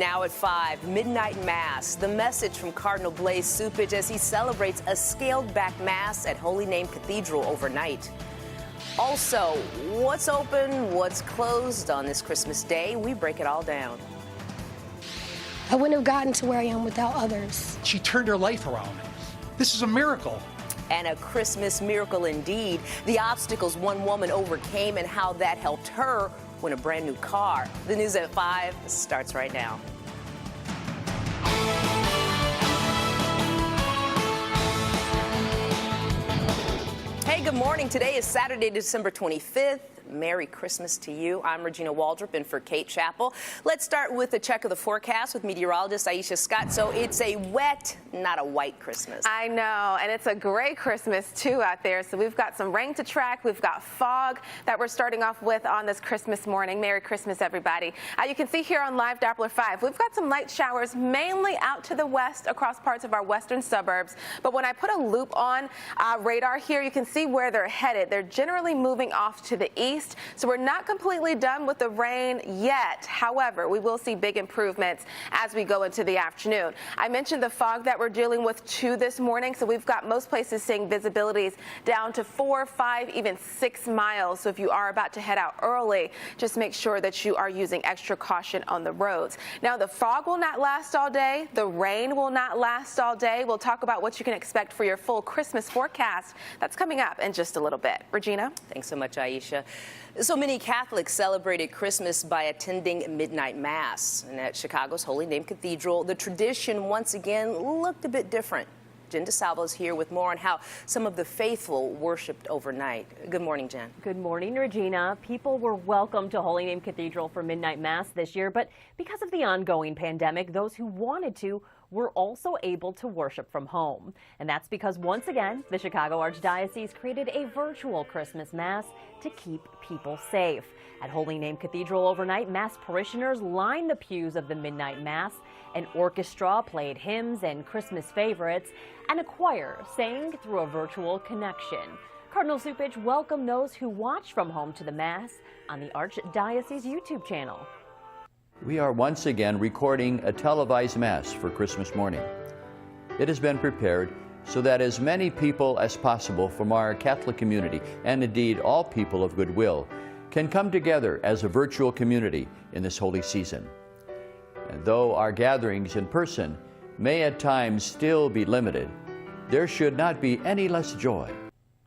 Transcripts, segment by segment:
Now at 5, Midnight Mass. The message from Cardinal Blaise Cupich as he celebrates a scaled-back Mass at Holy Name Cathedral overnight. Also, what's open, what's closed on this Christmas Day? We break it all down. I wouldn't have gotten to where I am without others. She turned her life around. This is a miracle. And a Christmas miracle indeed. The obstacles one woman overcame and how that helped her win a brand new car. The news at 5 starts right now. Hey, good morning. Today is Saturday, December 25th. Merry Christmas to you. I'm Regina Waldrop in for Kate Chappell. Let's start with a check of the forecast with meteorologist Aisha Scott. So it's a wet, not a white Christmas. I know, and it's a gray Christmas too out there. So we've got some rain to track. We've got fog that we're starting off with on this Christmas morning. Merry Christmas, everybody. You can see here on Live Doppler 5, we've got some light showers mainly out to the west across parts of our western suburbs. But when I put a loop on radar here, you can see where they're headed. They're generally moving off to the east. So we're not completely done with the rain yet. However, we will see big improvements as we go into the afternoon. I mentioned the fog that we're dealing with too this morning. So we've got most places seeing visibilities down to 4, 5, even 6 miles. So if you are about to head out early, just make sure that you are using extra caution on the roads. Now, the fog will not last all day. The rain will not last all day. We'll talk about what you can expect for your full Christmas forecast. That's coming up in just a little bit. Regina? Thanks so much, Aisha. So many Catholics celebrated Christmas by attending Midnight Mass. And at Chicago's Holy Name Cathedral, the tradition once again looked a bit different. Jen DeSalvo is here with more on how some of the faithful worshiped overnight. Good morning, Jen. Good morning, Regina. People were welcome to Holy Name Cathedral for Midnight Mass this year, but because of the ongoing pandemic, those who wanted to were also able to worship from home. And that's because, once again, the Chicago Archdiocese created a virtual Christmas Mass to keep people safe. At Holy Name Cathedral overnight, Mass parishioners lined the pews of the Midnight Mass. An orchestra played hymns and Christmas favorites, and a choir sang through a virtual connection. Cardinal Cupich welcomed those who watched from home to the Mass on the Archdiocese YouTube channel. We are once again recording a televised Mass for Christmas morning. It has been prepared so that as many people as possible from our Catholic community, and indeed all people of goodwill, can come together as a virtual community in this holy season. And though our gatherings in person may at times still be limited, there should not be any less joy.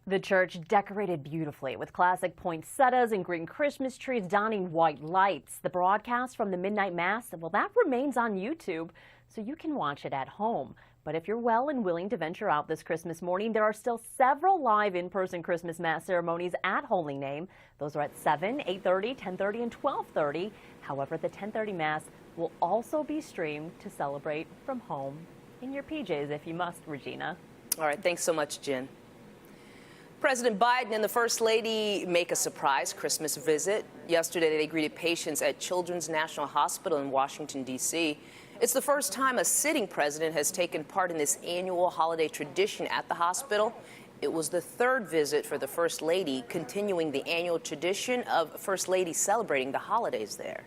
The church decorated beautifully with classic poinsettias and green Christmas trees donning white lights. The broadcast from the Midnight Mass, well, that remains on YouTube, so you can watch it at home. But if you're well and willing to venture out this Christmas morning, there are still several live in-person Christmas Mass ceremonies at Holy Name. Those are at 7, 8:30, 10:30, and 12:30. However, the 10:30 Mass will also be streamed to celebrate from home in your PJs if you must, Regina. All right, thanks so much, Jen. President Biden and the First Lady make a surprise Christmas visit. Yesterday, they greeted patients at Children's National Hospital in Washington, D.C. It's the first time a sitting president has taken part in this annual holiday tradition at the hospital. It was the third visit for the First Lady, continuing the annual tradition of First Lady celebrating the holidays there.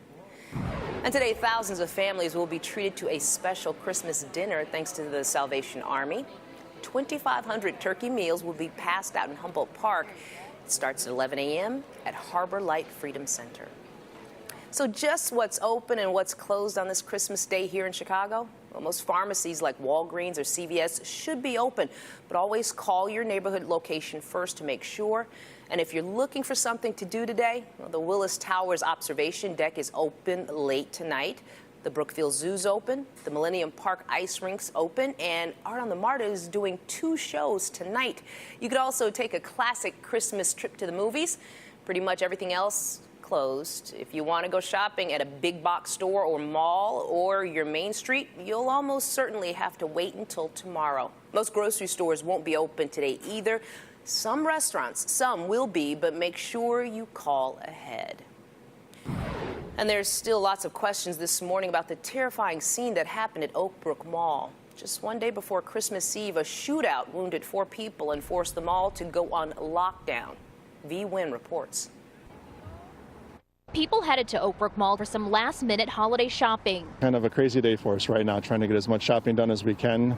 And today, thousands of families will be treated to a special Christmas dinner thanks to the Salvation Army. 2,500 turkey meals will be passed out in Humboldt Park. It starts at 11 a.m. at Harbor Light Freedom Center. So just what's open and what's closed on this Christmas Day here in Chicago? Well, most pharmacies like Walgreens or CVS should be open, but always call your neighborhood location first to make sure. And if you're looking for something to do today, well, the Willis Towers observation deck is open late tonight. The Brookfield Zoo's open, the Millennium Park Ice Rink's open, and Art on the Marta is doing 2 shows tonight. You could also take a classic Christmas trip to the movies. Pretty much everything else closed. If you want to go shopping at a big box store or mall or your main street, you'll almost certainly have to wait until tomorrow. Most grocery stores won't be open today either. Some restaurants, some will be, but make sure you call ahead. And there's still lots of questions this morning about the terrifying scene that happened at Oak Brook Mall. Just one day before Christmas Eve, a shootout wounded 4 people and forced the mall to go on lockdown. V. Wynn reports. People headed to Oak Brook Mall for some last-minute holiday shopping. Kind of a crazy day for us right now, trying to get as much shopping done as we can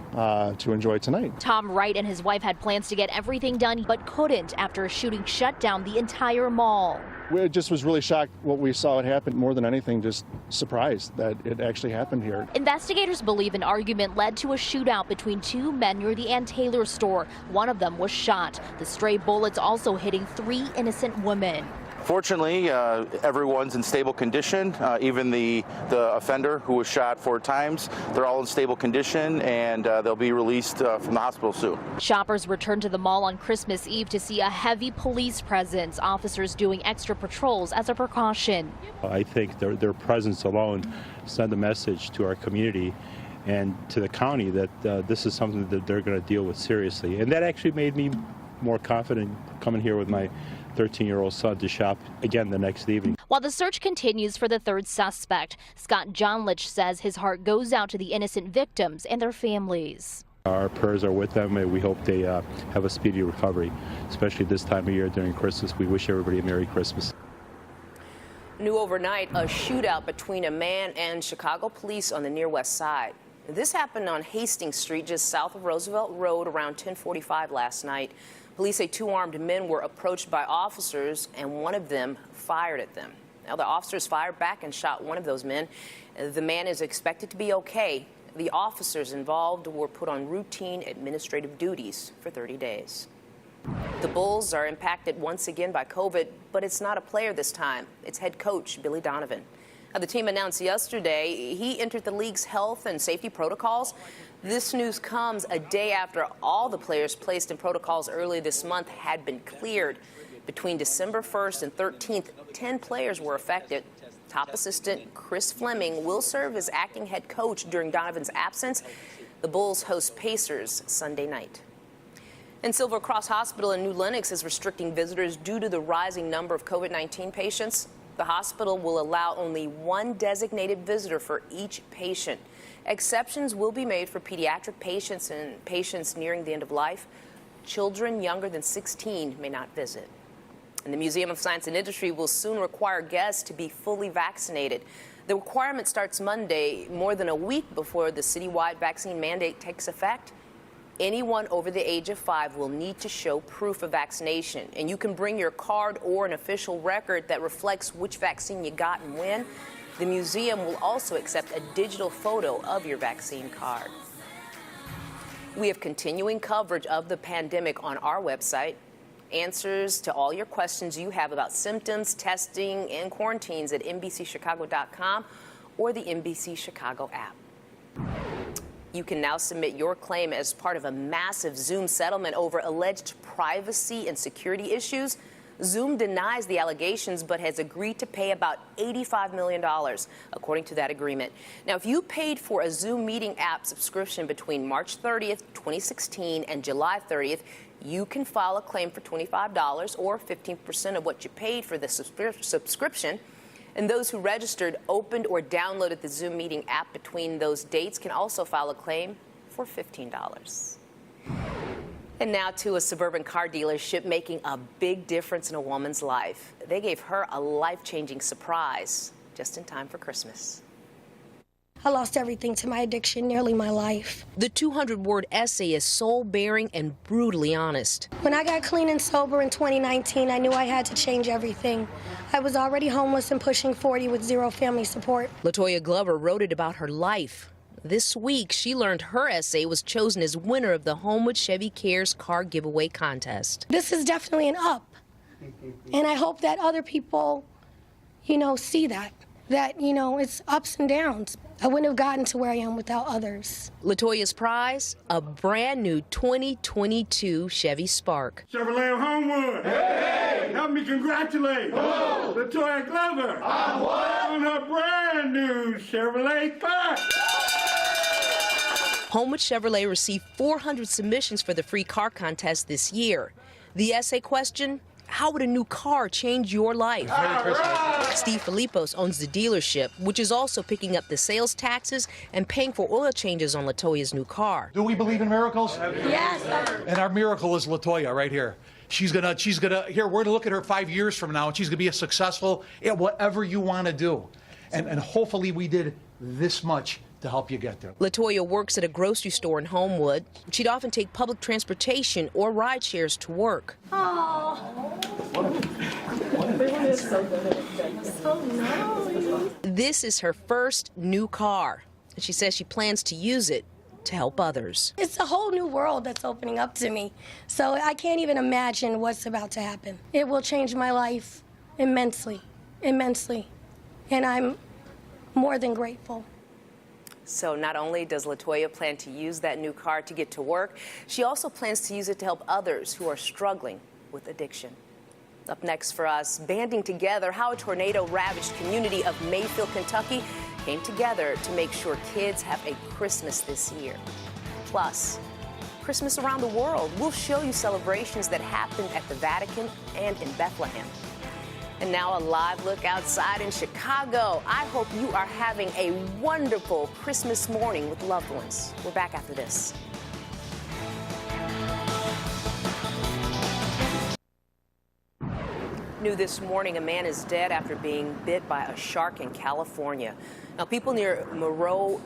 to enjoy tonight. Tom Wright and his wife had plans to get everything done, but couldn't after a shooting shut down the entire mall. We just was really shocked what we saw it happen. More than anything, just surprised that it actually happened here. Investigators believe an argument led to a shootout between two men near the Ann Taylor store. One of them was shot. The stray bullets also hitting 3 innocent women. Fortunately, everyone's in stable condition, even the offender who was shot 4 times. They're all in stable condition, and they'll be released from the hospital soon. Shoppers returned to the mall on Christmas Eve to see a heavy police presence, officers doing extra patrols as a precaution. I think their presence alone sent a message to our community and to the county that this is something that they're going to deal with seriously. And that actually made me more confident coming here with my 13-year-old son to shop again the next evening. While the search continues for the third suspect, Scott Johnlich says his heart goes out to the innocent victims and their families. Our prayers are with them, and we hope they have a speedy recovery, especially this time of year during Christmas. We wish everybody a Merry Christmas. New overnight, a shootout between a man and Chicago police on the near west side. This happened on Hastings Street, just south of Roosevelt Road, around 10:45 last night. Police say 2 armed men were approached by officers, and one of them fired at them. Now, the officers fired back and shot one of those men. The man is expected to be okay. The officers involved were put on routine administrative duties for 30 days. The Bulls are impacted once again by COVID, but it's not a player this time. It's head coach Billy Donovan. Now, the team announced yesterday he entered the league's health and safety protocols. This news comes a day after all the players placed in protocols early this month had been cleared. Between December 1st and 13th, 10 players were affected. Top assistant Chris Fleming will serve as acting head coach during Donovan's absence. The Bulls host Pacers Sunday night. And Silver Cross Hospital in New Lenox is restricting visitors due to the rising number of COVID-19 patients. The hospital will allow only 1 designated visitor for each patient. Exceptions will be made for pediatric patients and patients nearing the end of life. Children younger than 16 may not visit. And the Museum of Science and Industry will soon require guests to be fully vaccinated. The requirement starts Monday, more than a week before the citywide vaccine mandate takes effect. Anyone over the age of 5 will need to show proof of vaccination, and you can bring your card or an official record that reflects which vaccine you got and when. The museum will also accept a digital photo of your vaccine card. We have continuing coverage of the pandemic on our website. Answers to all your questions you have about symptoms, testing, and quarantines at NBCChicago.com or the NBC Chicago app. You can now submit your claim as part of a massive Zoom settlement over alleged privacy and security issues. Zoom denies the allegations but has agreed to pay about $85 million, according to that agreement. Now, if you paid for a Zoom meeting app subscription between March 30th, 2016 and July 30th, you can file a claim for $25 or 15% of what you paid for the subscription. And those who registered, opened, or downloaded the Zoom meeting app between those dates can also file a claim for $15. And now to a suburban car dealership making a big difference in a woman's life. They gave her a life-changing surprise just in time for Christmas. I lost everything to my addiction, nearly my life. The 200-word essay is soul-bearing and brutally honest. When I got clean and sober in 2019, I knew I had to change everything. I was already homeless and pushing 40 with 0 family support. LaToya Glover wrote it about her life. This week, she learned her essay was chosen as winner of the Homewood Chevy Cares car giveaway contest. This is definitely an up. And I hope that other people, see that, it's ups and downs. I wouldn't have gotten to where I am without others. LaToya's prize, a brand new 2022 Chevy Spark. Chevrolet of Homewood. Hey! Help me congratulate LaToya Glover on her brand new Chevrolet Spark. Homewood Chevrolet received 400 submissions for the free car contest this year. The essay question: how would a new car change your life? Steve Filipos owns the dealership, which is also picking up the sales taxes and paying for oil changes on LaToya's new car. Do we believe in miracles? Yes. And our miracle is LaToya right here. She's gonna, here, we're gonna look at her 5 years from now, and she's gonna be successful at whatever you want to do. And hopefully we did this much to help you get there. LaToya works at a grocery store in Homewood. She'd often take public transportation or ride shares to work. This is her first new car. She says she plans to use it to help others. It's a whole new world that's opening up to me. So I can't even imagine what's about to happen. It will change my life immensely, immensely. And I'm more than grateful. So not only does LaToya plan to use that new car to get to work, she also plans to use it to help others who are struggling with addiction. Up next for us, banding together, how a tornado-ravaged community of Mayfield, Kentucky came together to make sure kids have a Christmas this year. Plus, Christmas around the world. We'll show you celebrations that happened at the Vatican and in Bethlehem. And now a live look outside in Chicago. I hope you are having a wonderful Christmas morning with loved ones. We're back after this. New this morning, a man is dead after being bit by a shark in California. Now, people near Moreau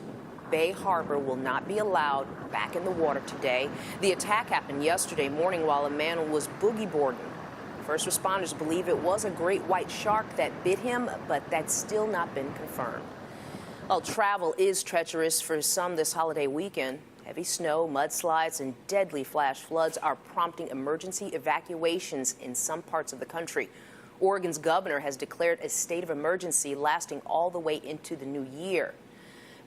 Bay Harbor will not be allowed back in the water today. The attack happened yesterday morning while a man was boogie boarding. First responders believe it was a great white shark that bit him, but that's still not been confirmed. Well, travel is treacherous for some this holiday weekend. Heavy snow, mudslides, and deadly flash floods are prompting emergency evacuations in some parts of the country. Oregon's governor has declared a state of emergency lasting all the way into the new year.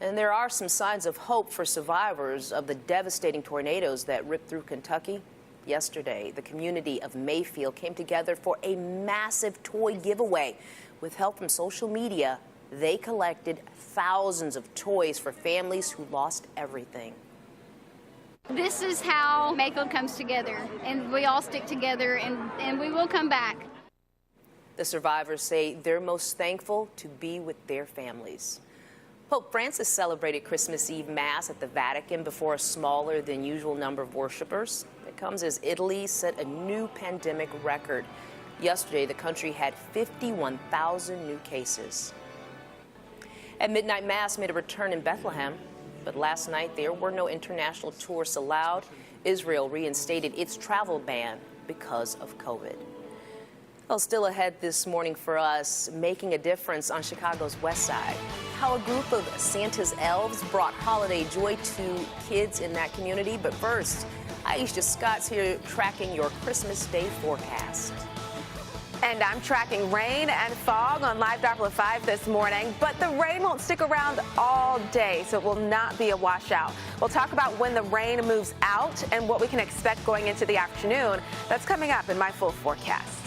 And there are some signs of hope for survivors of the devastating tornadoes that ripped through Kentucky. Yesterday, the community of Mayfield came together for a massive toy giveaway. With help from social media, they collected thousands of toys for families who lost everything. This is how Mayfield comes together, and we all stick together, and we will come back. The survivors say they're most thankful to be with their families. Pope Francis celebrated Christmas Eve Mass at the Vatican before a smaller than usual number of worshipers. It comes as Italy set a new pandemic record. Yesterday, the country had 51,000 new cases. At midnight, Mass made a return in Bethlehem, but last night there were no international tourists allowed. Israel reinstated its travel ban because of COVID. Well, still ahead this morning for us, making a difference on Chicago's West Side. How a group of Santa's elves brought holiday joy to kids in that community. But first, Aisha Scott's here tracking your Christmas Day forecast. And I'm tracking rain and fog on Live Doppler 5 this morning, but the rain won't stick around all day, so it will not be a washout. We'll talk about when the rain moves out and what we can expect going into the afternoon. That's coming up in my full forecast.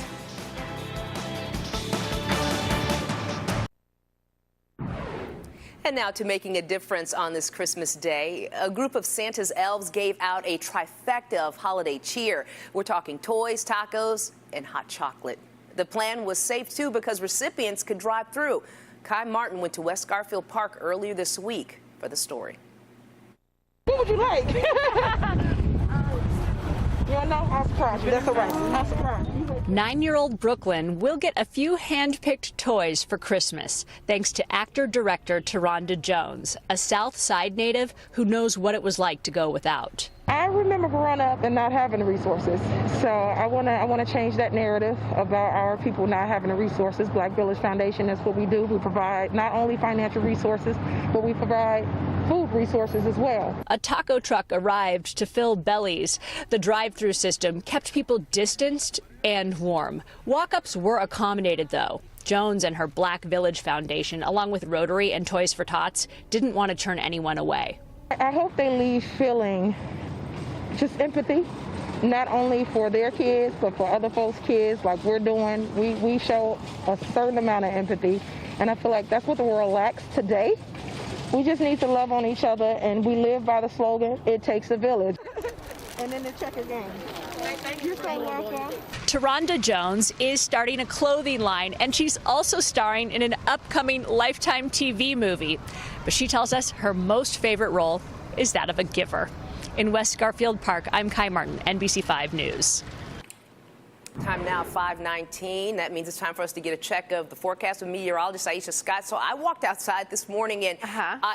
And now to making a difference on this Christmas Day, a group of Santa's elves gave out a trifecta of holiday cheer. We're talking toys, tacos, and hot chocolate. The plan was safe, too, because recipients could drive through. Kai Martin went to West Garfield Park earlier this week for the story. What would you like? You don't know? I'll surprise you. That's all right. I'll surprise you. 9-year-old Brooklyn will get a few hand-picked toys for Christmas, thanks to actor-director Taronda Jones, a South Side native who knows what it was like to go without. I remember growing up and not having the resources, so I want to change that narrative about our people not having the resources. Black Village Foundation, that's what we do. We provide not only financial resources, but we provide food resources as well. A taco truck arrived to fill bellies. The drive-through system kept people distanced and warm. Walk-ups were accommodated, though. Jones and her Black Village Foundation, along with Rotary and Toys for Tots, didn't want to turn anyone away. I hope they leave feeling just empathy, not only for their kids, but for other folks' kids like we're doing. We show a certain amount of empathy, and I feel like that's what the world lacks today. We just need to love on each other, and we live by the slogan, it takes a village. And then the check again. You're so welcome. Taronda Jones is starting a clothing line, and she's also starring in an upcoming Lifetime TV movie. But she tells us her most favorite role is that of a giver. In West Garfield Park, I'm Kai Martin, NBC 5 News. Time now, 5:19. That means it's time for us to get a check of the forecast with meteorologist Aisha Scott. So I walked outside this morning and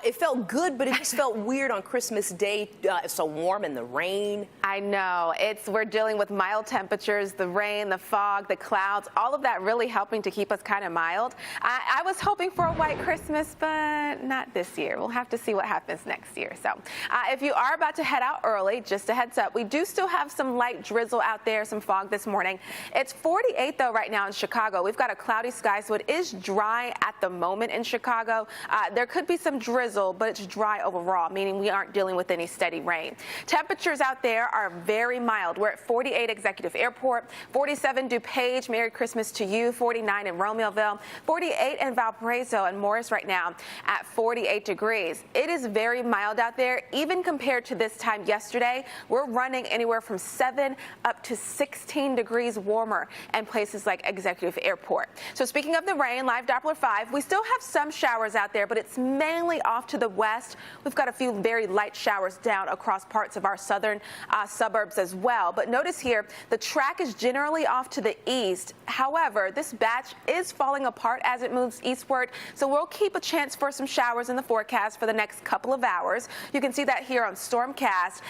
it felt good, but it just felt weird on Christmas Day. It's so warm and the rain. I know. We're dealing with mild temperatures, the rain, the fog, the clouds, all of that really helping to keep us kind of mild. I was hoping for a white Christmas, but not this year. We'll have to see what happens next year. So if you are about to head out early, just a heads up, we do still have some light drizzle out there, some fog this morning. It's 48 though right now in Chicago. We've got a cloudy sky, so it is dry at the moment in Chicago. There could be some drizzle, but it's dry overall, meaning we aren't dealing with any steady rain. Temperatures out there are very mild. We're at 48 Executive Airport, 47 DuPage, Merry Christmas to you, 49 in Romeoville, 48 in Valparaiso and Morris right now at 48 degrees. It is very mild out there, even compared to this time yesterday. We're running anywhere from 7 up to 16 degrees warmer in places like Executive Airport. So speaking of the rain, live Doppler 5, we still have some showers out there, but it's mainly off to the west. We've got a few very light showers down across parts of our southern suburbs as well. But notice here, the track is generally off to the east. However, this batch is falling apart as it moves eastward, so we'll keep a chance for some showers in the forecast for the next couple of hours. You can see that here on Stormcast.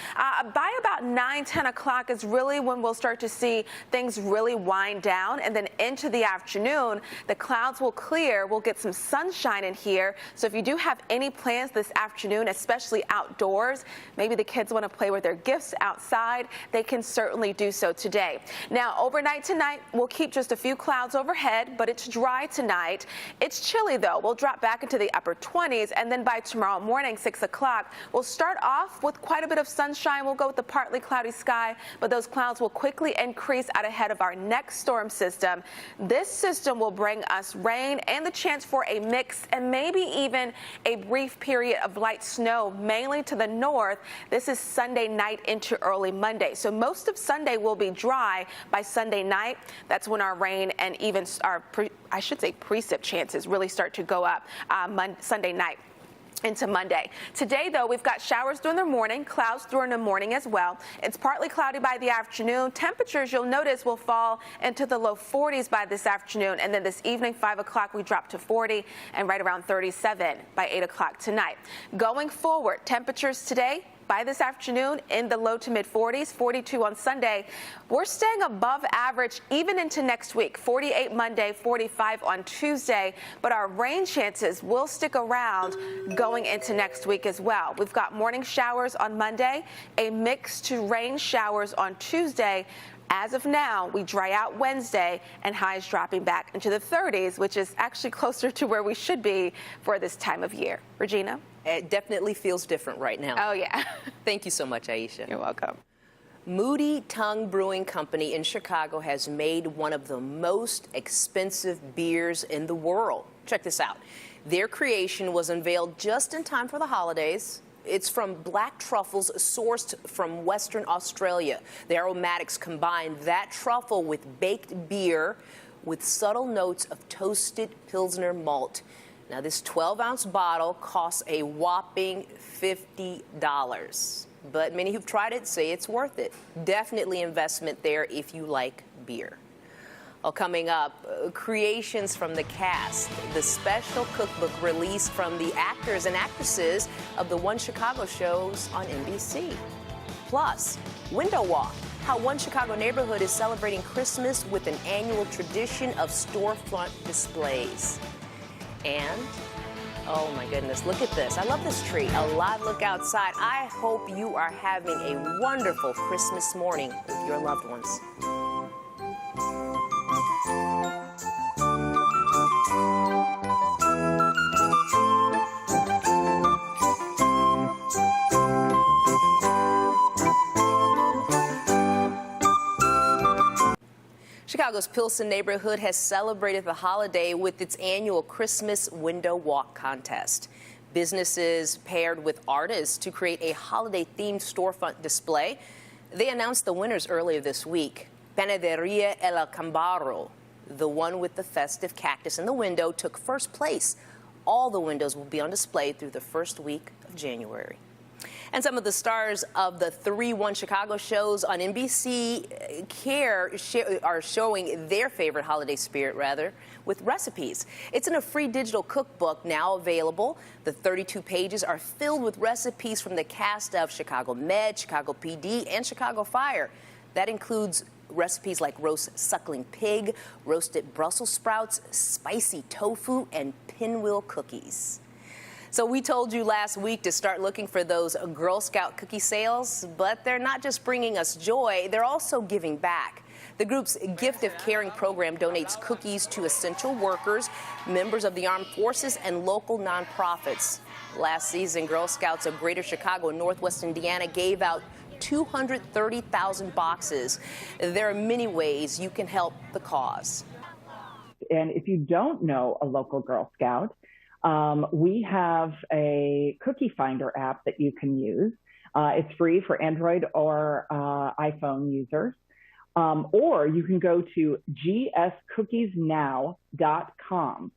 By about 9, 10 o'clock is really when we'll start to see things really wind down, and then into the afternoon, the clouds will clear. We'll get some sunshine in here. So if you do have any plans this afternoon, especially outdoors, maybe the kids want to play with their gifts outside, they can certainly do so today. Now, overnight tonight, we'll keep just a few clouds overhead, but it's dry tonight. It's chilly, though. We'll drop back into the upper 20s, and then by tomorrow morning, 6 o'clock, we'll start off with quite a bit of sunshine. We'll go with the partly cloudy sky, but those clouds will quickly increase out ahead of our next storm system. This system will bring us rain and the chance for a mix and maybe even a brief period of light snow, mainly to the north. This is Sunday night into early Monday. So most of Sunday will be dry. By Sunday night, that's when our rain and even our, precip chances really start to go up Sunday night into Monday. Today, though, we've got showers during the morning, clouds during the morning as well. It's partly cloudy by the afternoon. Temperatures, you'll notice, will fall into the low 40s by this afternoon. And then this evening, 5 o'clock, we drop to 40 and right around 37 by 8 o'clock tonight. Going forward, temperatures today, by this afternoon in the low to mid 40s, 42 on Sunday. We're staying above average even into next week, 48 Monday, 45 on Tuesday, but our rain chances will stick around going into next week as well. We've got morning showers on Monday, a mix to rain showers on Tuesday. As of now, we dry out Wednesday and highs dropping back into the 30s, which is actually closer to where we should be for this time of year. Regina? It definitely feels different right now. Oh, yeah. Thank you so much, Aisha. You're welcome. Moody Tongue Brewing Company in Chicago has made one of the most expensive beers in the world. Check this out. Their creation was unveiled just in time for the holidays. It's from black truffles sourced from Western Australia. The aromatics combine that truffle with baked beer with subtle notes of toasted Pilsner malt. Now, this 12-ounce bottle costs a whopping $50. But many who've tried it say it's worth it. Definitely investment there if you like beer. Well, coming up, creations from the cast, the special cookbook released from the actors and actresses of the One Chicago shows on NBC. Plus, Window Walk, how one Chicago neighborhood is celebrating Christmas with an annual tradition of storefront displays. And, oh my goodness, look at this. I love this tree. A live look outside. I hope you are having a wonderful Christmas morning with your loved ones. Chicago's Pilsen neighborhood has celebrated the holiday with its annual Christmas Window Walk contest. Businesses paired with artists to create a holiday-themed storefront display. They announced the winners earlier this week. Panaderia El Cambaro, the one with the festive cactus in the window, took first place. All the windows will be on display through the first week of January. And some of the stars of the 3-1 Chicago shows on NBC are showing their favorite holiday spirit, with recipes. It's in a free digital cookbook now available. The 32 pages are filled with recipes from the cast of Chicago Med, Chicago PD, and Chicago Fire. That includes recipes like roast suckling pig, roasted Brussels sprouts, spicy tofu, and pinwheel cookies. So we told you last week to start looking for those Girl Scout cookie sales, but they're not just bringing us joy, they're also giving back. The group's Gift of Caring program donates cookies to essential workers, members of the armed forces, and local nonprofits. Last season, Girl Scouts of Greater Chicago and Northwest Indiana gave out 230,000 boxes. There are many ways you can help the cause. And if you don't know a local Girl Scout, we have a cookie finder app that you can use. It's free for Android or iPhone users. Or you can go to gscookiesnow.com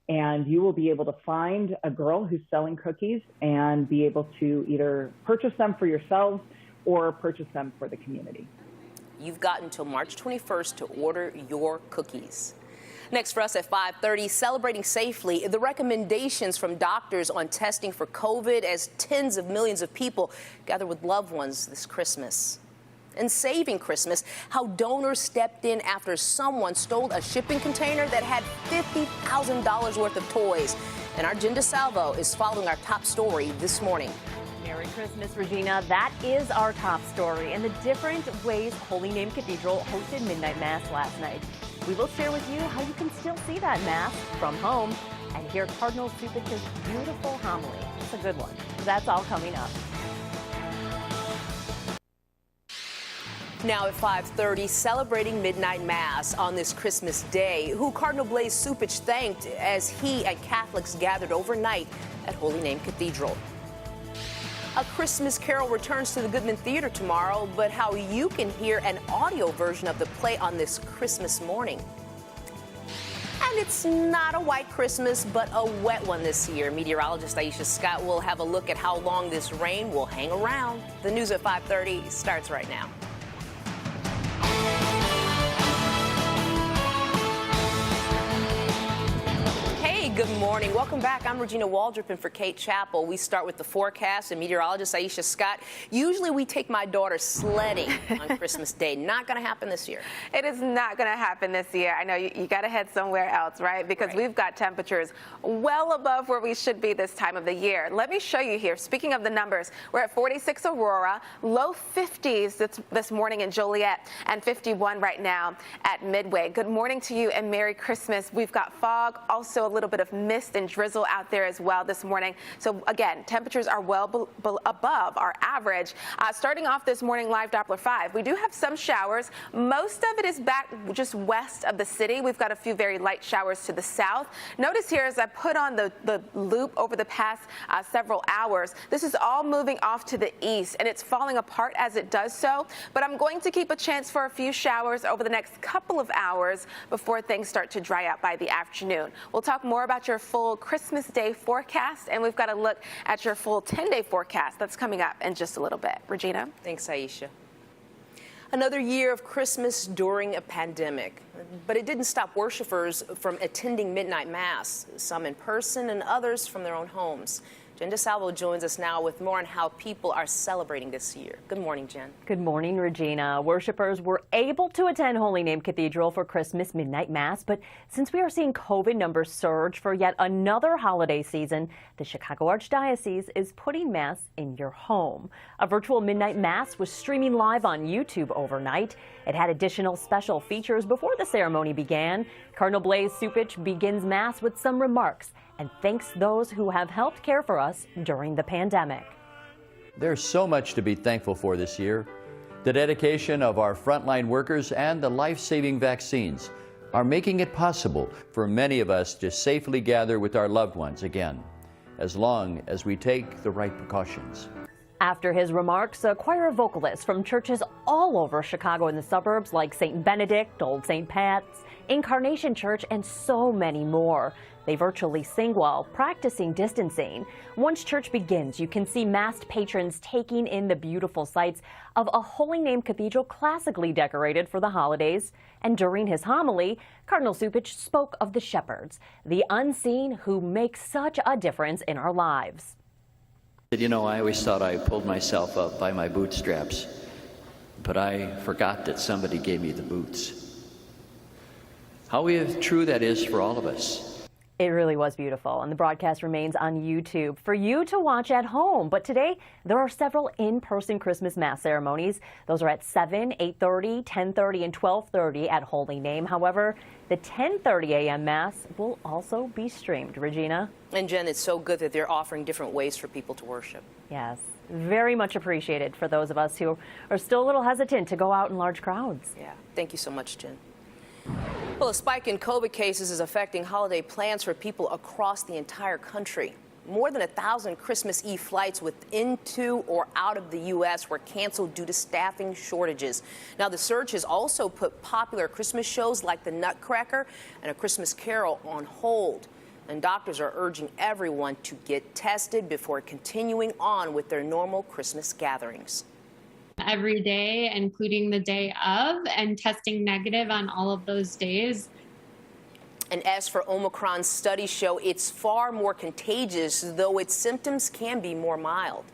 and you will be able to find a girl who's selling cookies and be able to either purchase them for yourselves or purchase them for the community. You've got until March 21st to order your cookies. Next for us at 5:30, celebrating safely, the recommendations from doctors on testing for COVID as tens of millions of people gather with loved ones this Christmas. And saving Christmas, how donors stepped in after someone stole a shipping container that had $50,000 worth of toys. And our Jen DeSalvo is following our top story this morning. Merry Christmas, Regina. That is our top story and the different ways Holy Name Cathedral hosted Midnight Mass last night. We will share with you how you can still see that Mass from home and hear Cardinal Cupich's beautiful homily. It's a good one. That's all coming up. Now at 5:30, celebrating Midnight Mass on this Christmas Day, who Cardinal Blaise Cupich thanked as he and Catholics gathered overnight at Holy Name Cathedral. A Christmas Carol returns to the Goodman Theater tomorrow, but how you can hear an audio version of the play on this Christmas morning. And it's not a white Christmas, but a wet one this year. Meteorologist Aisha Scott will have a look at how long this rain will hang around. The news at 5:30 starts right now. Good morning. Welcome back. I'm Regina Waldrop in for Kate Chappell. We start with the forecast and meteorologist Aisha Scott. Usually we take my daughter sledding on Christmas Day. Not going to happen this year. It is not going to happen this year. I know you got to head somewhere else, right? Because we've got temperatures well above where we should be this time of the year. Let me show you here. Speaking of the numbers, we're at 46 Aurora, low 50s this morning in Joliet, and 51 right now at Midway. Good morning to you and Merry Christmas. We've got fog, also a little bit of mist and drizzle out there as well this morning. So again, temperatures are well above our average. Starting off this morning, live Doppler 5, we do have some showers. Most of it is back just west of the city. We've got a few very light showers to the south. Notice here as I put on the loop over the past several hours, this is all moving off to the east and it's falling apart as it does so. But I'm going to keep a chance for a few showers over the next couple of hours before things start to dry out by the afternoon. We'll talk more about your full Christmas Day forecast, and we've got a look at your full 10-day forecast that's coming up in just a little bit. Regina? Thanks, Aisha. Another year of Christmas during a pandemic, but it didn't stop worshipers from attending Midnight Mass, some in person and others from their own homes. Jen DeSalvo joins us now with more on how people are celebrating this year. Good morning, Jen. Good morning, Regina. Worshipers were able to attend Holy Name Cathedral for Christmas Midnight Mass, but since we are seeing COVID numbers surge for yet another holiday season, the Chicago Archdiocese is putting Mass in your home. A virtual Midnight Mass was streaming live on YouTube overnight. It had additional special features before the ceremony began. Cardinal Blaise Cupich begins Mass with some remarks and thanks those who have helped care for us during the pandemic. There's so much to be thankful for this year. The dedication of our frontline workers and the life-saving vaccines are making it possible for many of us to safely gather with our loved ones again, as long as we take the right precautions. After his remarks, a choir of vocalists from churches all over Chicago and the suburbs like St. Benedict, Old St. Pat's, Incarnation Church, and so many more. They virtually sing while practicing distancing. Once church begins, you can see masked patrons taking in the beautiful sights of a Holy Name Cathedral classically decorated for the holidays. And during his homily, Cardinal Cupich spoke of the shepherds, the unseen who make such a difference in our lives. You know, I always thought I pulled myself up by my bootstraps, but I forgot that somebody gave me the boots. How true that is for all of us. It really was beautiful, and the broadcast remains on YouTube for you to watch at home. But today, there are several in-person Christmas Mass ceremonies. Those are at 7, 8:30, 10:30, and 12:30 at Holy Name. However, the 10:30 a.m. Mass will also be streamed. Regina? And Jen, it's so good that they're offering different ways for people to worship. Yes, very much appreciated for those of us who are still a little hesitant to go out in large crowds. Yeah, thank you so much, Jen. Well, a spike in COVID cases is affecting holiday plans for people across the entire country. More than 1,000 Christmas Eve flights within to or out of the U.S. were canceled due to staffing shortages. Now, the surge has also put popular Christmas shows like The Nutcracker and A Christmas Carol on hold. And doctors are urging everyone to get tested before continuing on with their normal Christmas gatherings. Every day, including the day of, and testing negative on all of those days. And as for Omicron, studies show it's far more contagious, though its symptoms can be more mild.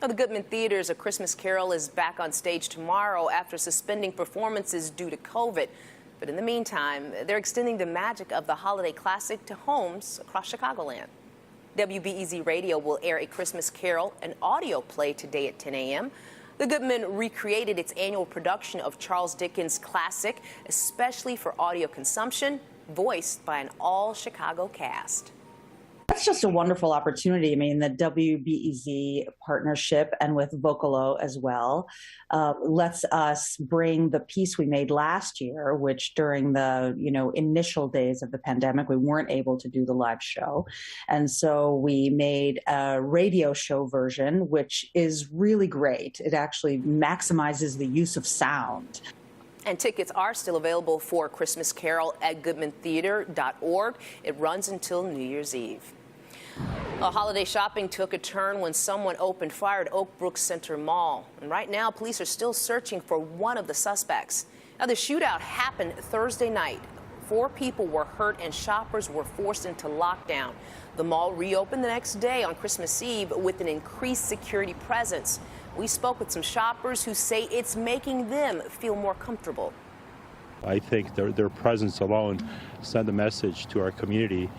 Now, the Goodman Theater's A Christmas Carol is back on stage tomorrow after suspending performances due to COVID. But in the meantime, they're extending the magic of the holiday classic to homes across Chicagoland. WBEZ Radio will air A Christmas Carol, an audio play, today at 10 a.m. The Goodman recreated its annual production of Charles Dickens' classic, especially for audio consumption, voiced by an all-Chicago cast. That's just a wonderful opportunity. I mean, the WBEZ partnership and with Vocalo as well lets us bring the piece we made last year, which during the initial days of the pandemic, we weren't able to do the live show. And so we made a radio show version, which is really great. It actually maximizes the use of sound. And tickets are still available for Christmas Carol at goodmantheater.org. It runs until New Year's Eve. Holiday shopping took a turn when someone opened fire at Oak Brook Center Mall. And right now, police are still searching for one of the suspects. Now, the shootout happened Thursday night. 4 people were hurt and shoppers were forced into lockdown. The mall reopened the next day on Christmas Eve with an increased security presence. We spoke with some shoppers who say it's making them feel more comfortable. I think their presence alone sent a message to our community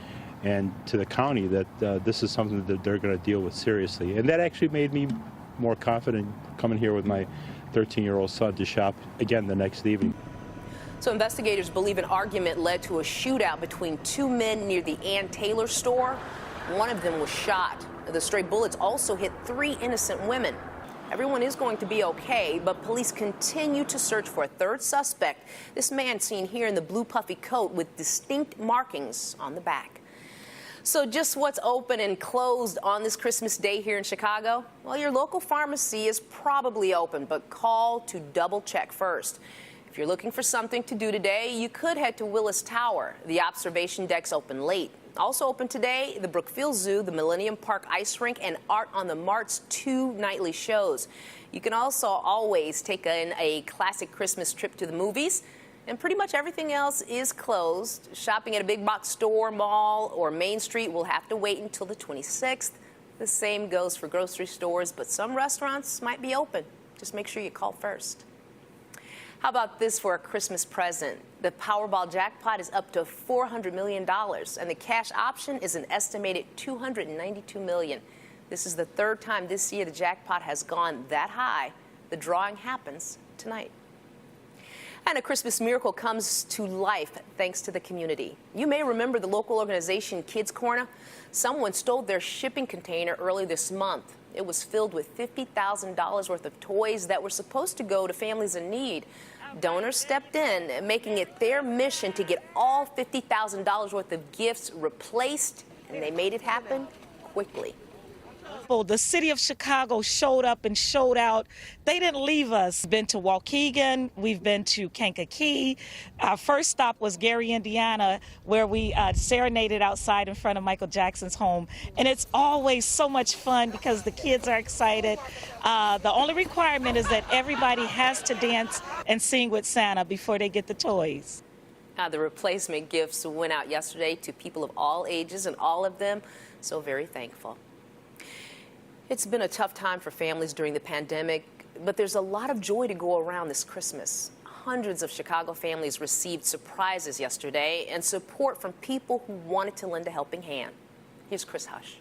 and to the county that this is something that they're going to deal with seriously. And that actually made me more confident coming here with my 13-year-old son to shop again the next evening. So investigators believe an argument led to a shootout between 2 men near the Ann Taylor store. One of them was shot. The stray bullets also hit 3 innocent women. Everyone is going to be okay, but police continue to search for a third suspect. This man seen here in the blue puffy coat with distinct markings on the back. So just what's open and closed on this Christmas day here in Chicago? Well, your local pharmacy is probably open, but call to double check first. If you're looking for something to do today, you could head to Willis Tower. The observation deck's open late. Also open today, the Brookfield Zoo, the Millennium Park Ice Rink, and Art on the Mart's 2 nightly shows. You can also always take in a classic Christmas trip to the movies. And pretty much everything else is closed. Shopping at a big box store, mall, or Main Street will have to wait until the 26th. The same goes for grocery stores, but some restaurants might be open. Just make sure you call first. How about this for a Christmas present? The Powerball jackpot is up to $400 million, and the cash option is an estimated $292 million. This is the 3rd time this year the jackpot has gone that high. The drawing happens tonight. And a Christmas miracle comes to life thanks to the community. You may remember the local organization Kids Corner. Someone stole their shipping container early this month. It was filled with $50,000 worth of toys that were supposed to go to families in need. Donors stepped in, making it their mission to get all $50,000 worth of gifts replaced, and they made it happen quickly. Well, the city of Chicago showed up and showed out. They didn't leave us. Been to Waukegan, we've been to Kankakee. Our first stop was Gary, Indiana, where we serenaded outside in front of Michael Jackson's home. And it's always so much fun because the kids are excited. The only requirement is that everybody has to dance and sing with Santa before they get the toys. The replacement gifts went out yesterday to people of all ages, and all of them so very thankful. It's been a tough time for families during the pandemic, but there's a lot of joy to go around this Christmas. Hundreds of Chicago families received surprises yesterday and support from people who wanted to lend a helping hand. Here's Chris Hush.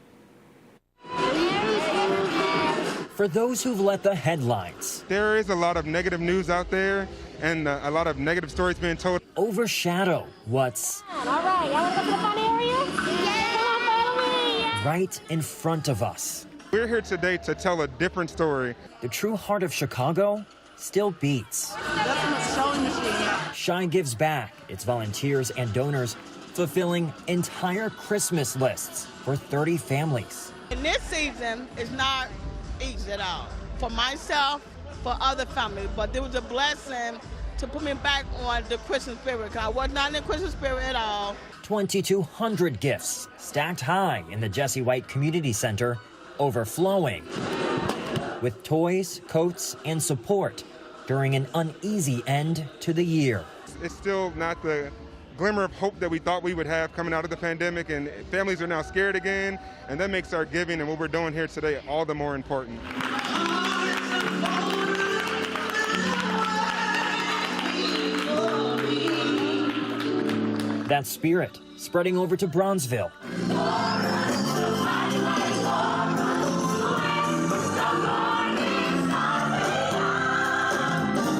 For those who've let the headlines, there is a lot of negative news out there and a lot of negative stories being told, overshadow what's all right, y'all want to go to the fun area? Yeah. Come on, follow me. Right in front of us. We're here today to tell a different story. The true heart of Chicago still beats. Shine Gives Back, its volunteers and donors fulfilling entire Christmas lists for 30 families. And this season is not easy at all. For myself, for other families, but there was a blessing to put me back on the Christmas spirit, because I was not in the Christmas spirit at all. 2,200 gifts stacked high in the Jesse White Community Center, overflowing with toys, coats, and support during an uneasy end to the year. It's still not the glimmer of hope that we thought we would have coming out of the pandemic, and families are now scared again, and that makes our giving and what we're doing here today all the more important. That spirit spreading over to Bronzeville.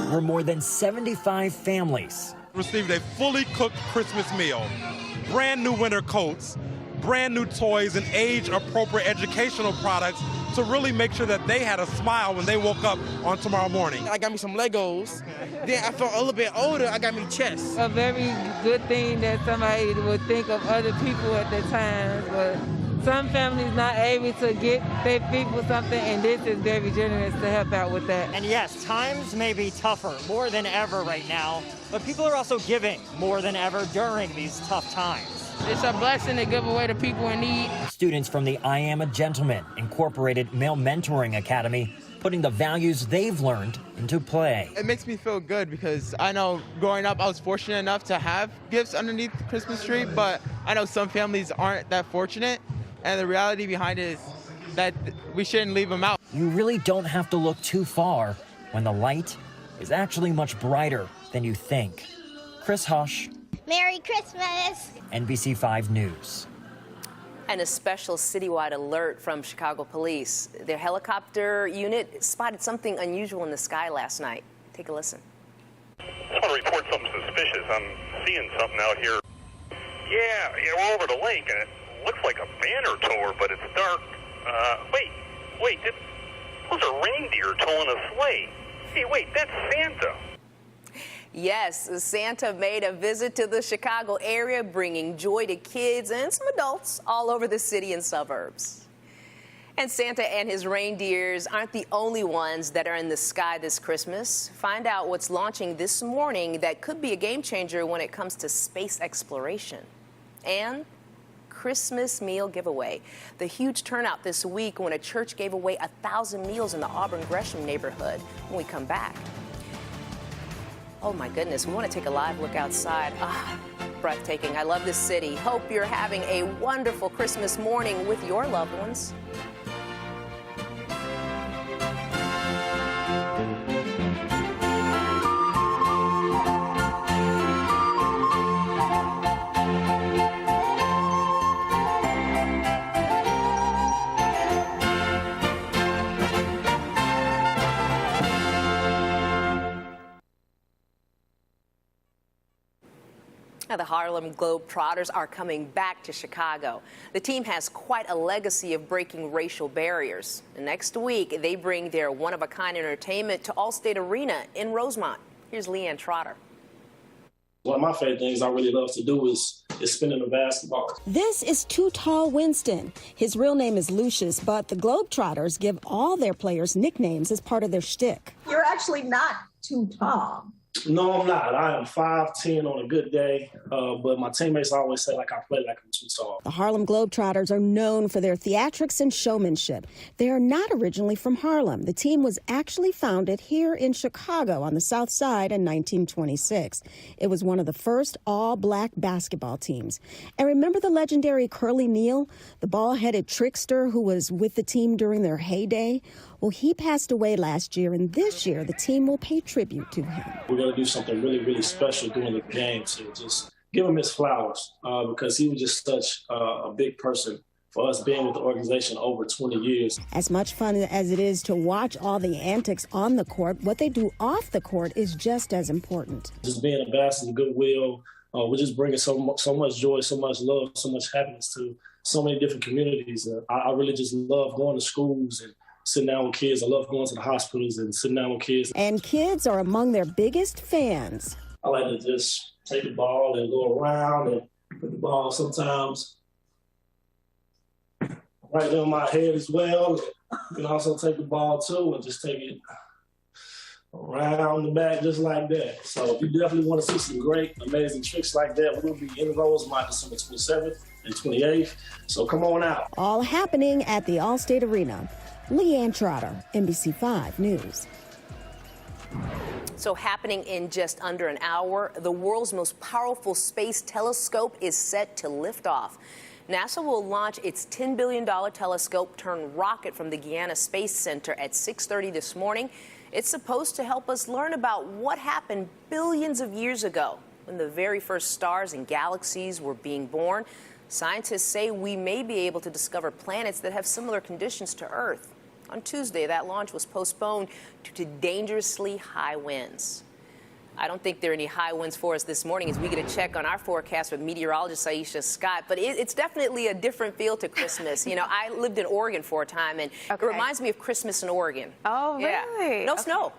Where more than 75 families received a fully cooked Christmas meal, brand new winter coats, brand new toys, and age-appropriate educational products to really make sure that they had a smile when they woke up on tomorrow morning. I got me some Legos. Then I felt a little bit older, I got me chess. A very good thing that somebody would think of other people at the time, but some families not able to get their people something, and this is very generous to help out with that. And yes, times may be tougher, more than ever right now, but people are also giving more than ever during these tough times. It's a blessing to give away to people in need. Students from the I Am a Gentleman Incorporated Male Mentoring Academy putting the values they've learned into play. It makes me feel good because I know growing up I was fortunate enough to have gifts underneath the Christmas tree, but I know some families aren't that fortunate, and the reality behind it is that we shouldn't leave them out. You really don't have to look too far when the light is actually much brighter than you think. Chris Hush. Merry Christmas! NBC 5 News. And a special citywide alert from Chicago police. Their helicopter unit spotted something unusual in the sky last night. Take a listen. I just want to report something suspicious. I'm seeing something out here. Yeah, we're over the lake, and it looks like a banner tower, but it's dark. Wait, those are reindeer towing a sleigh. Hey, wait, that's Santa. Yes, Santa made a visit to the Chicago area, bringing joy to kids and some adults all over the city and suburbs. And Santa and his reindeers aren't the only ones that are in the sky this Christmas. Find out what's launching this morning that could be a game changer when it comes to space exploration. And Christmas meal giveaway. The huge turnout this week when a church gave away 1,000 meals in the Auburn-Gresham neighborhood. When we come back. Oh my goodness, we want to take a live look outside. Breathtaking. I love this city. Hope you're having a wonderful Christmas morning with your loved ones. Now, the Harlem Globetrotters are coming back to Chicago. The team has quite a legacy of breaking racial barriers. And next week, they bring their one-of-a-kind entertainment to Allstate Arena in Rosemont. Here's Leanne Trotter. One of my favorite things I really love to do is is spinning the basketball. This is Too Tall Winston. His real name is Lucius, but the Globetrotters give all their players nicknames as part of their shtick. You're actually not too tall. No, I'm not. I am 5'10" on a good day, but my teammates always say I play like I'm too tall. The Harlem Globetrotters are known for their theatrics and showmanship. They are not originally from Harlem. The team was actually founded here in Chicago on the South Side in 1926. It was one of the first all-black basketball teams. And remember the legendary Curly Neal, the bald-headed trickster who was with the team during their heyday? Well, he passed away last year, and this year the team will pay tribute to him. We're going to do something really, really special during the game to just give him his flowers because he was just such a big person for us being with the organization over 20 years. As much fun as it is to watch all the antics on the court, what they do off the court is just as important. Just being ambassadors of goodwill, we're just bringing so much joy, so much love, so much happiness to so many different communities. I really just love going to schools and sitting down with kids. I love going to the hospitals and sitting down with kids. And kids are among their biggest fans. I like to just take the ball and go around and put the ball sometimes right on my head as well. You can also take the ball too and just take it around the back just like that. So if you definitely want to see some great, amazing tricks like that, we'll be in Rosemont December 27th and 28th. So come on out. All happening at the Allstate Arena. Leanne Trotter, NBC 5 News. So happening in just under an hour, the world's most powerful space telescope is set to lift off. NASA will launch its $10 billion telescope-turned-rocket from the Guyana Space Center at 6:30 this morning. It's supposed to help us learn about what happened billions of years ago when the very first stars and galaxies were being born. Scientists say we may be able to discover planets that have similar conditions to Earth. On Tuesday, that launch was postponed due to dangerously high winds. I don't think there are any high winds for us this morning as we get a check on our forecast with meteorologist Aisha Scott. But it's definitely a different feel to Christmas. You know, I lived in Oregon for a time, and it reminds me of Christmas in Oregon. Oh, really? Yeah. No snow.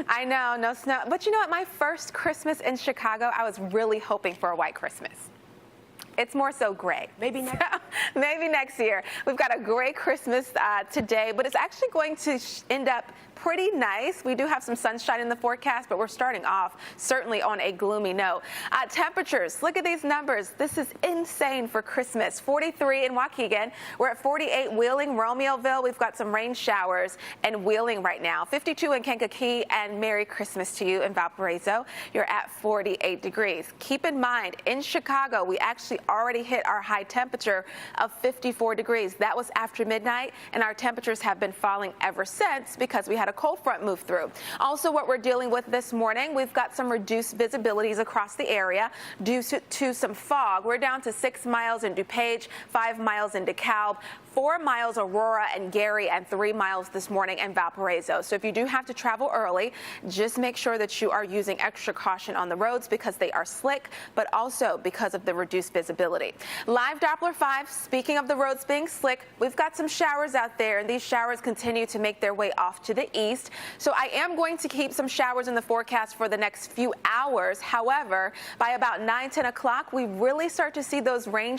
I know, no snow. But you know what? My first Christmas in Chicago, I was really hoping for a white Christmas. It's more so gray. Maybe next Maybe next year. We've got a gray Christmas today, but it's actually going to end up pretty nice. We do have some sunshine in the forecast, but we're starting off certainly on a gloomy note. Temperatures, look at these numbers. This is insane for Christmas. 43 in Waukegan. We're at 48 Wheeling, Romeoville. We've got some rain showers in Wheeling right now. 52 in Kankakee, and Merry Christmas to you in Valparaiso. You're at 48 degrees. Keep in mind, in Chicago, we actually already hit our high temperature of 54 degrees. That was after midnight, and our temperatures have been falling ever since because we had a cold front move through. Also, what we're dealing with this morning, we've got some reduced visibilities across the area due to some fog. We're down to 6 miles in DuPage, 5 miles in DeKalb, 4 miles Aurora and Gary, and 3 miles this morning in Valparaiso. So if you do have to travel early, just make sure that you are using extra caution on the roads because they are slick, but also because of the reduced visibility. Live Doppler 5, speaking of the roads being slick, we've got some showers out there, and these showers continue to make their way off to the east. So I am going to keep some showers in the forecast for the next few hours. However, by about 9-10 o'clock, we really start to see those rain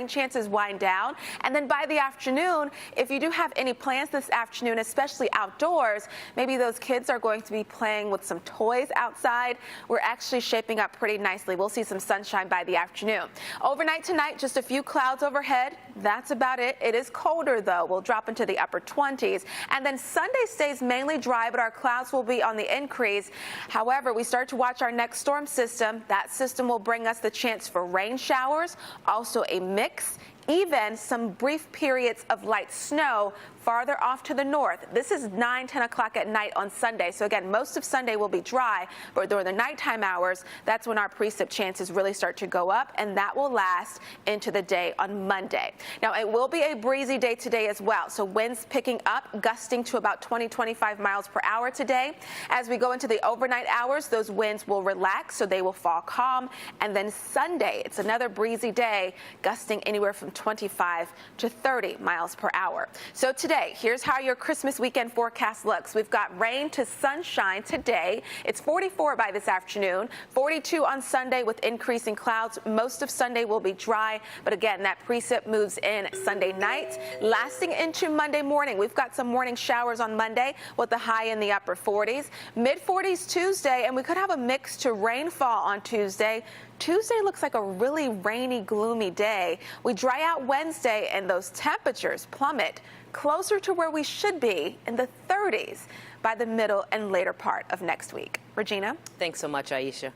chances wind down. And then by the afternoon, if you do have any plans this afternoon, especially outdoors, maybe those kids are going to be playing with some toys outside. We're actually shaping up pretty nicely. We'll see some sunshine by the afternoon. Overnight tonight, just a few clouds overhead. That's about it. It is colder, though. We'll drop into the upper 20s. And then Sunday stays mainly dry, but our clouds will be on the increase. However, we start to watch our next storm system. That system will bring us the chance for rain showers, also a mix, even some brief periods of light snow farther off to the north. This is 9-10 o'clock at night on Sunday. So again, most of Sunday will be dry, but during the nighttime hours, that's when our precip chances really start to go up, and that will last into the day on Monday. Now, it will be a breezy day today as well. So winds picking up, gusting to about 20-25 miles per hour today. As we go into the overnight hours, those winds will relax, so they will fall calm. And then Sunday, it's another breezy day, gusting anywhere from 25 to 30 miles per hour. So today, today, here's how your Christmas weekend forecast looks. We've got rain to sunshine today. It's 44 by this afternoon, 42 on Sunday with increasing clouds. Most of Sunday will be dry, but again, that precip moves in Sunday night, lasting into Monday morning. We've got some morning showers on Monday with the high in the upper 40s, mid-40s Tuesday, and we could have a mix to rainfall on Tuesday. Tuesday looks like a really rainy, gloomy day. We dry out Wednesday, and those temperatures plummet closer to where we should be in the 30s by the middle and later part of next week. Regina? Thanks so much, Aisha.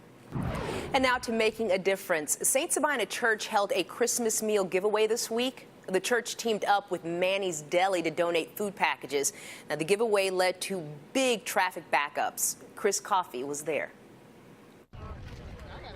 And now to making a difference. St. Sabina Church held a Christmas meal giveaway this week. The church teamed up with Manny's Deli to donate food packages. Now, the giveaway led to big traffic backups. Chris Coffey was there.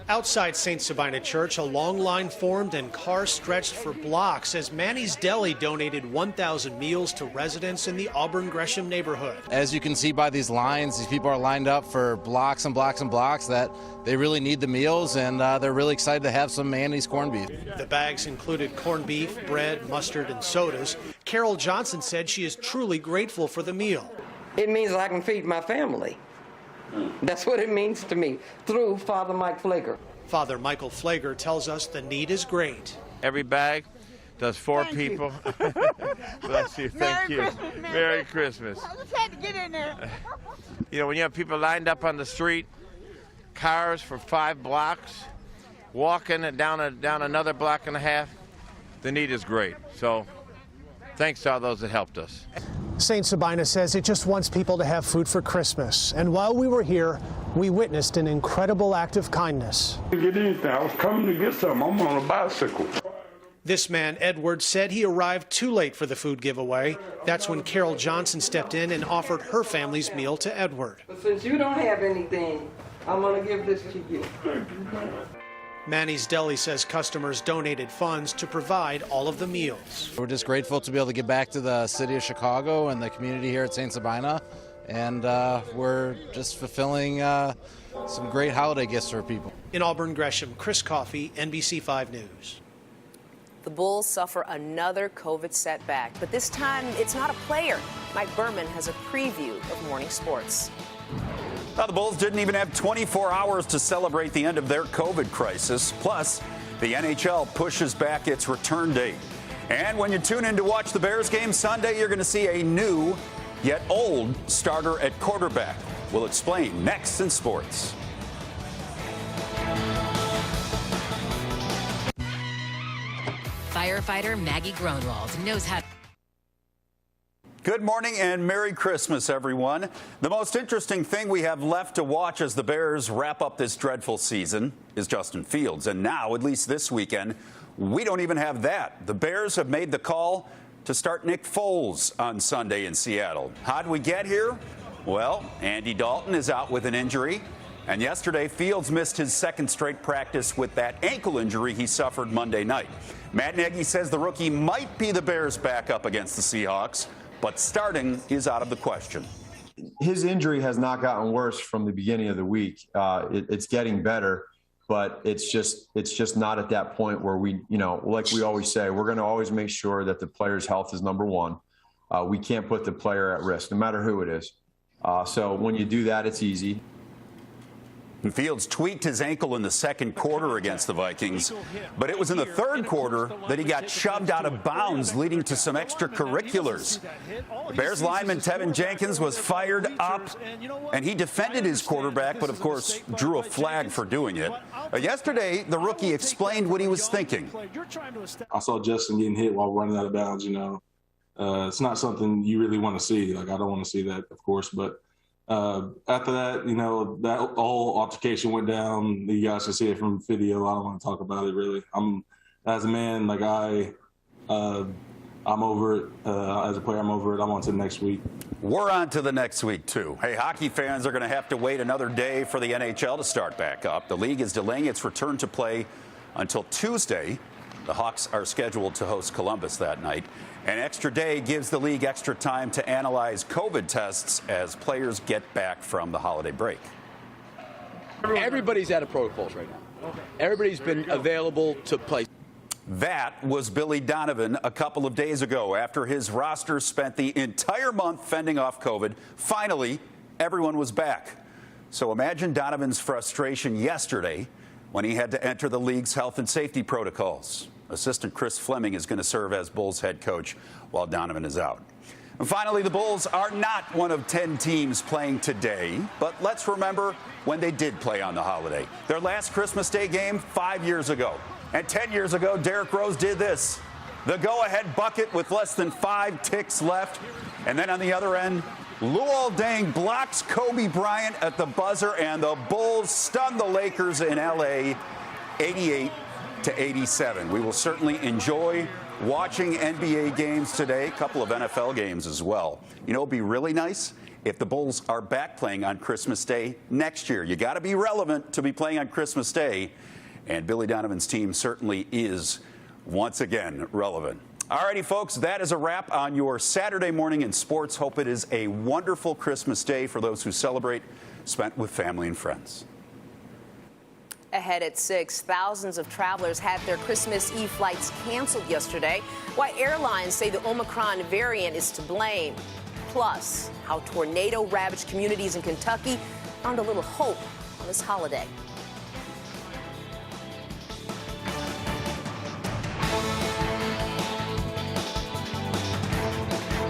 Outside St. Sabina Church, a long line formed and cars stretched for blocks as Manny's Deli donated 1,000 meals to residents in the Auburn-Gresham neighborhood. As you can see by these lines, these people are lined up for blocks and blocks and blocks that they really need the meals, and they're really excited to have some Manny's corned beef. The bags included corned beef, bread, mustard, and sodas. Carol Johnson said she is truly grateful for the meal. It means I can feed my family. That's what it means to me, through Father Mike Flager. Father Michael Flager tells us the need is great. Every bag does 4 people. Bless you, thank you. Merry Christmas. I just had to get in there. You know, when you have people lined up on the street, cars for 5 blocks, walking down another block and a half, the need is great. So thanks to all those that helped us. St. Sabina says it just wants people to have food for Christmas. And while we were here, we witnessed an incredible act of kindness. To get anything, I was coming to get something. I'm on a bicycle. This man, Edward, said he arrived too late for the food giveaway. That's when Carol Johnson stepped in and offered her family's meal to Edward. But since you don't have anything, I'm going to give this to you. Manny's Deli says customers donated funds to provide all of the meals. We're just grateful to be able to give back to the city of Chicago and the community here at St. Sabina, and we're just fulfilling some great holiday gifts for people. In Auburn-Gresham, Chris Coffey, NBC 5 News. The Bulls suffer another COVID setback, but this time it's not a player. Mike Berman has a preview of morning sports. Now, the Bulls didn't even have 24 hours to celebrate the end of their COVID crisis. Plus, the NHL pushes back its return date. And when you tune in to watch the Bears game Sunday, you're going to see a new, yet old, starter at quarterback. We'll explain next in sports. Firefighter Maggie Gronwald knows how. Good morning and Merry Christmas, everyone. The most interesting thing we have left to watch as the Bears wrap up this dreadful season is Justin Fields. And now, at least this weekend, we don't even have that. The Bears have made the call to start Nick Foles on Sunday in Seattle. How'd we get here? Well, Andy Dalton is out with an injury. And yesterday, Fields missed his second straight practice with that ankle injury he suffered Monday night. Matt Nagy says the rookie might be the Bears' backup against the Seahawks, but starting is out of the question. His injury has not gotten worse from the beginning of the week. It's getting better, but it's just not at that point where we, like we always say, we're going to always make sure that the player's health is number one. We can't put the player at risk, no matter who it is. So when you do that, it's easy. Fields tweaked his ankle in the second quarter against the Vikings, but it was in the third quarter that he got shoved out of bounds, leading to some extracurriculars. Bears lineman Tevin Jenkins was fired up, and he defended his quarterback, but of course drew a flag for doing it. Yesterday, the rookie explained what he was thinking. I saw Justin getting hit while running out of bounds, It's not something you really want to see. I don't want to see that, of course, but after that, that whole altercation went down. You guys can see it from video. I don't want to talk about it really. As a man, I'm over it. As a player, I'm over it. I'm on to the next week. We're on to the next week, too. Hey, hockey fans are going to have to wait another day for the NHL to start back up. The league is delaying its return to play until Tuesday. The Hawks are scheduled to host Columbus that night. An extra day gives the league extra time to analyze COVID tests as players get back from the holiday break. Everybody's out of protocols right now. Everybody's been available to play. That was Billy Donovan a couple of days ago after his roster spent the entire month fending off COVID. Finally, everyone was back. So imagine Donovan's frustration yesterday when he had to enter the league's health and safety protocols. Assistant Chris Fleming is going to serve as Bulls head coach while Donovan is out. And finally, the Bulls are not one of 10 teams playing today, but let's remember when they did play on the holiday. Their last Christmas Day game 5 years ago. And 10 years ago, Derrick Rose did this. The go-ahead bucket with less than 5 ticks left. And then on the other end, Luol Deng blocks Kobe Bryant at the buzzer, and the Bulls stun the Lakers in L.A. 88-87. We will certainly enjoy watching NBA games today, a couple of NFL games as well. You know, it'd be really nice if the Bulls are back playing on Christmas Day next year. You got to be relevant to be playing on Christmas Day, and Billy Donovan's team certainly is once again relevant. All righty, folks, that is a wrap on your Saturday morning in sports. Hope it is a wonderful Christmas Day for those who celebrate, spent with family and friends. Ahead at 6, thousands of travelers had their Christmas Eve flights canceled yesterday, while airlines say the Omicron variant is to blame. Plus, how tornado-ravaged communities in Kentucky found a little hope on this holiday.